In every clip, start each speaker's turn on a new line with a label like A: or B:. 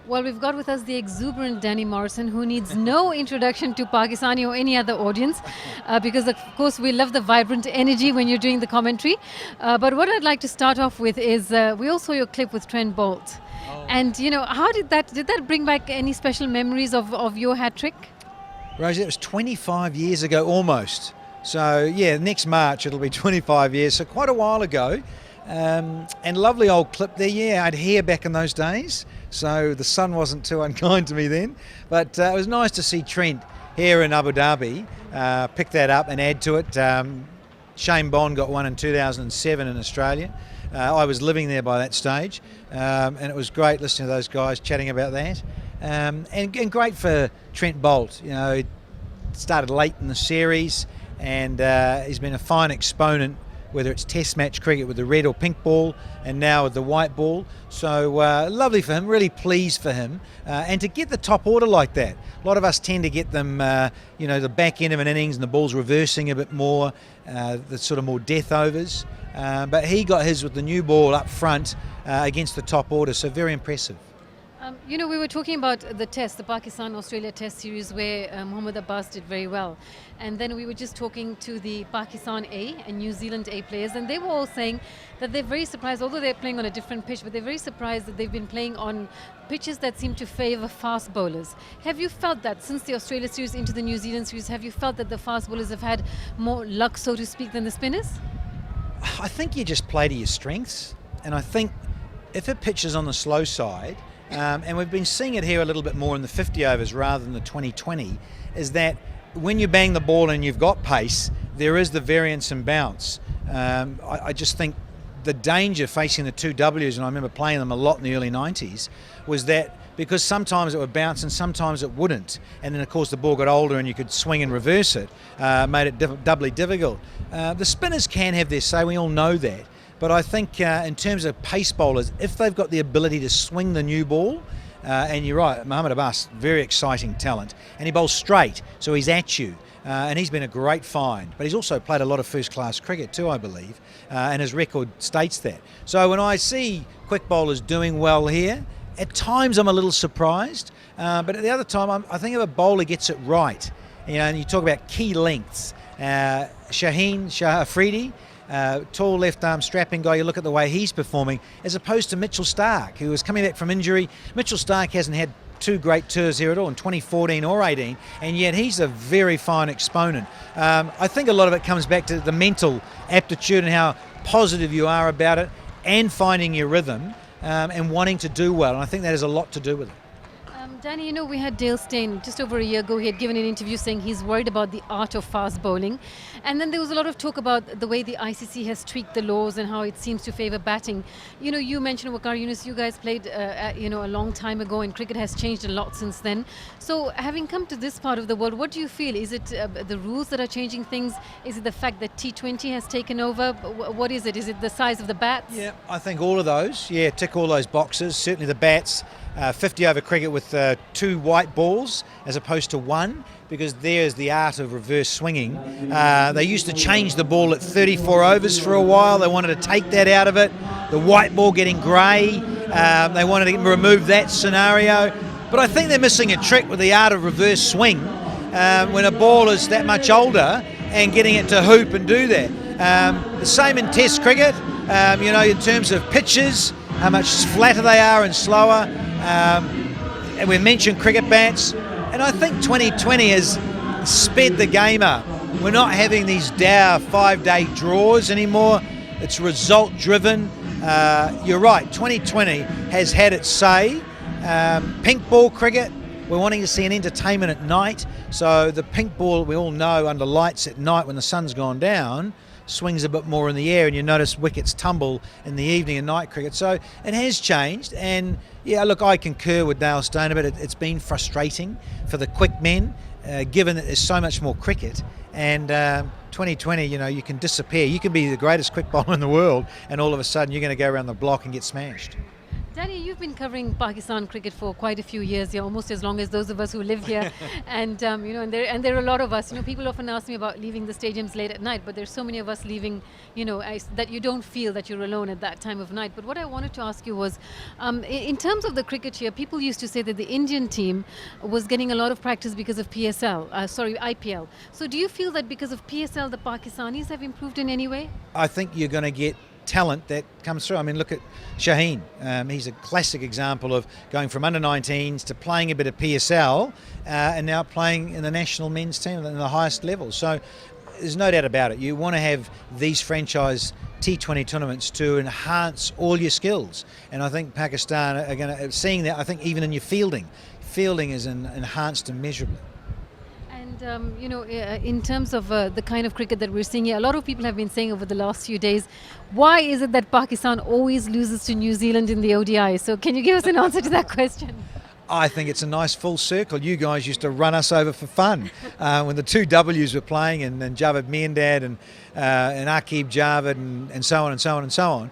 A: Well, we've got with us the exuberant Danny Morrison, who needs no introduction to Pakistani or any other audience, because, of course, we love the vibrant energy when you're doing the commentary. But what I'd like to start off with is we all saw your clip with Trent Bolt. And, how did that bring back any special memories of your hat trick?
B: Rosie, it was 25 years ago almost. So, yeah, next March it'll be 25 years, so quite a while ago. And lovely old clip there. Yeah, I had hair back in those days, so the sun wasn't too unkind to me then. But it was nice to see Trent here in Abu Dhabi pick that up and add to it. Shane Bond got one in 2007 in Australia. I was living there by that stage, and it was great listening to those guys chatting about that. And great for Trent Bolt. He started late in the series, and he's been a fine exponent, whether it's test match cricket with the red or pink ball and now with the white ball. So lovely for him, really pleased for him. And to get the top order like that. A lot of us tend to get them, the back end of an innings and the ball's reversing a bit more, the sort of more death overs. But he got his with the new ball up front against the top order, so very impressive.
A: We were talking about the Pakistan-Australia test series where Mohammad Abbas did very well. And then we were just talking to the Pakistan A and New Zealand A players, and they were all saying that they're very surprised, although they're playing on a different pitch, but they're very surprised that they've been playing on pitches that seem to favour fast bowlers. Have you felt that since the Australia series into the New Zealand series, have you felt that the fast bowlers have had more luck, so to speak, than the spinners?
B: I think you just play to your strengths, and I think if a pitch is on the slow side, and we've been seeing it here a little bit more in the 50 overs rather than the 20-20, is that when you bang the ball and you've got pace, there is the variance and bounce. I just think the danger facing the two Ws, and I remember playing them a lot in the early 90s, was that because sometimes it would bounce and sometimes it wouldn't. And then, of course, the ball got older and you could swing and reverse it, made it doubly difficult. The spinners can have their say, we all know that. But I think in terms of pace bowlers, if they've got the ability to swing the new ball, and you're right, Mohammad Abbas, very exciting talent, and he bowls straight, so he's at you, and he's been a great find. But he's also played a lot of first-class cricket too, I believe, and his record states that. So when I see quick bowlers doing well here, at times I'm a little surprised, but at the other time I think if a bowler gets it right, and you talk about key lengths, Shah Afridi, tall left arm strapping guy, you look at the way he's performing as opposed to Mitchell Starc, who was coming back from injury. Mitchell Starc hasn't had two great tours here at all in 2014 or 18, and yet he's a very fine exponent. I think a lot of it comes back to the mental aptitude and how positive you are about it, and finding your rhythm, and wanting to do well, and I think that has a lot to do with it.
A: Danny, we had Dale Steyn just over a year ago. He had given an interview saying he's worried about the art of fast bowling. And then there was a lot of talk about the way the ICC has tweaked the laws and how it seems to favour batting. You mentioned Waqar Younis, you guys played, a long time ago, and cricket has changed a lot since then. So having come to this part of the world, what do you feel? Is it the rules that are changing things? Is it the fact that T20 has taken over? What is it? Is it the size of the bats?
B: Yeah, I think all of those. Yeah, tick all those boxes. Certainly the bats. 50 over cricket with two white balls as opposed to one, because there's the art of reverse swinging. They used to change the ball at 34 overs for a while. They wanted to take that out of it. The white ball getting grey. They wanted to remove that scenario. But I think they're missing a trick with the art of reverse swing when a ball is that much older, and getting it to hoop and do that. The same in Test cricket, in terms of pitches, how much flatter they are and slower. And we mentioned cricket bats, and I think 2020 has sped the game up. We're not having these dour 5-day draws anymore. It's result driven. You're right, 2020 has had its say. Pink ball cricket, we're wanting to see an entertainment at night, so the pink ball, we all know, under lights at night when the sun's gone down, swings a bit more in the air, and you notice wickets tumble in the evening and night cricket. So it has changed, and yeah, look, I concur with Dale Steyn, but it's been frustrating for the quick men, given that there's so much more cricket. And 2020, you can disappear. You can be the greatest quick bowler in the world, and all of a sudden you're going to go around the block and get smashed.
A: Danny, you've been covering Pakistan cricket for quite a few years, yeah, almost as long as those of us who live here. And and there are a lot of us. People often ask me about leaving the stadiums late at night, but there's so many of us leaving, that you don't feel that you're alone at that time of night. But what I wanted to ask you was, in terms of the cricket here, people used to say that the Indian team was getting a lot of practice because of IPL. So do you feel that because of PSL, the Pakistanis have improved in any way?
B: I think you're going to get talent that comes through. I mean, look at Shaheen. He's a classic example of going from under-19s to playing a bit of PSL and now playing in the national men's team at the highest level. So there's no doubt about it. You want to have these franchise T20 tournaments to enhance all your skills. And I think Pakistan are going to, seeing that, I think even in your fielding is enhanced immeasurably.
A: And, in terms of the kind of cricket that we're seeing here, a lot of people have been saying over the last few days, why is it that Pakistan always loses to New Zealand in the ODI? So can you give us an answer to that question?
B: I think it's a nice full circle. You guys used to run us over for fun when the two Ws were playing, and Javed Miandad and Aqib Javed and so on and so on and so on.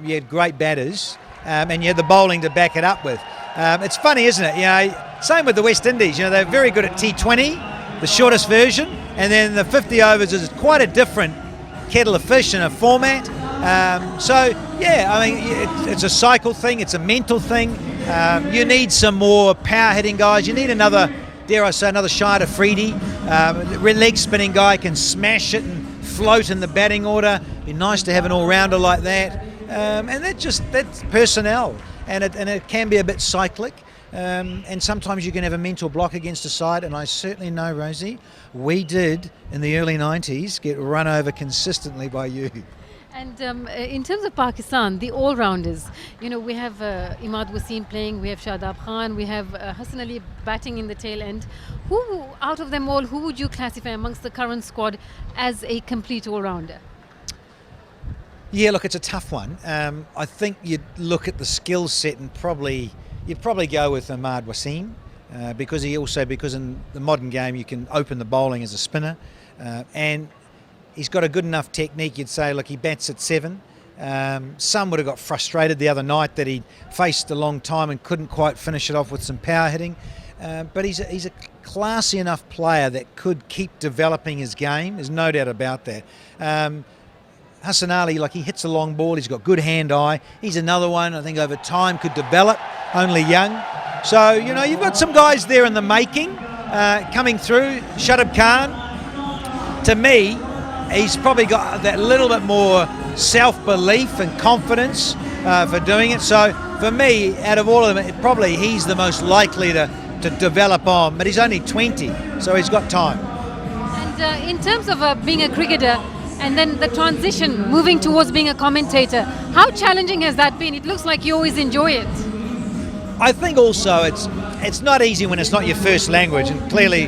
B: You had great batters, and you had the bowling to back it up with. It's funny, isn't it? Same with the West Indies. They're very good at T20, the shortest version, and then the 50 overs is quite a different kettle of fish in a format. It's a cycle thing, it's a mental thing. You need some more power hitting guys. You need another, dare I say, another Shahid Afridi. Leg spinning guy can smash it and float in the batting order. Be nice to have an all-rounder like that. And that's personnel, and it can be a bit cyclic. And sometimes you can have a mental block against a side, and I certainly know, Rosie, we did in the early 90s get run over consistently by you.
A: And in terms of Pakistan, the all-rounders, we have Imad Wasim playing, we have Shadab Khan, we have Hassan Ali batting in the tail end. Who, out of them all, who would you classify amongst the current squad as a complete all-rounder?
B: Yeah, look, it's a tough one. I think you'd look at the skill set and you'd probably go with Imad Wasim because in the modern game you can open the bowling as a spinner, and he's got a good enough technique. You'd say, look, he bats at 7. Some would have got frustrated the other night that he faced a long time and couldn't quite finish it off with some power hitting. But he's a classy enough player that could keep developing his game. There's no doubt about that. Hassan Ali, he hits a long ball. He's got good hand-eye. He's another one I think over time could develop, only young. So, you've got some guys there in the making coming through. Shadab Khan, to me, he's probably got that little bit more self-belief and confidence for doing it. So, for me, out of all of them, probably he's the most likely to develop on. But he's only 20, so he's got time.
A: And in terms of being a cricketer, and then the transition, moving towards being a commentator, how challenging has that been? It looks like you always enjoy it.
B: I think also it's not easy when it's not your first language, and clearly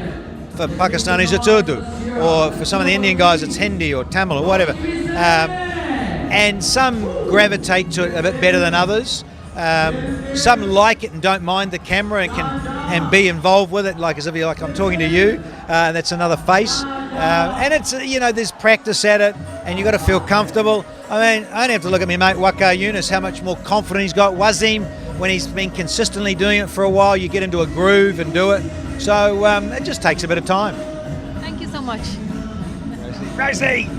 B: for Pakistanis it's Urdu, or for some of the Indian guys it's Hindi or Tamil or whatever. And some gravitate to it a bit better than others. Some like it and don't mind the camera and be involved with it, like as if I'm talking to you. That's another face. And it's, there's practice at it, and you've got to feel comfortable. I mean, I only have to look at my mate Waqar Yunus, how much more confident he's got. Wasim, when he's been consistently doing it for a while, you get into a groove and do it. So it just takes a bit of time.
A: Thank you so much.
B: Rosie!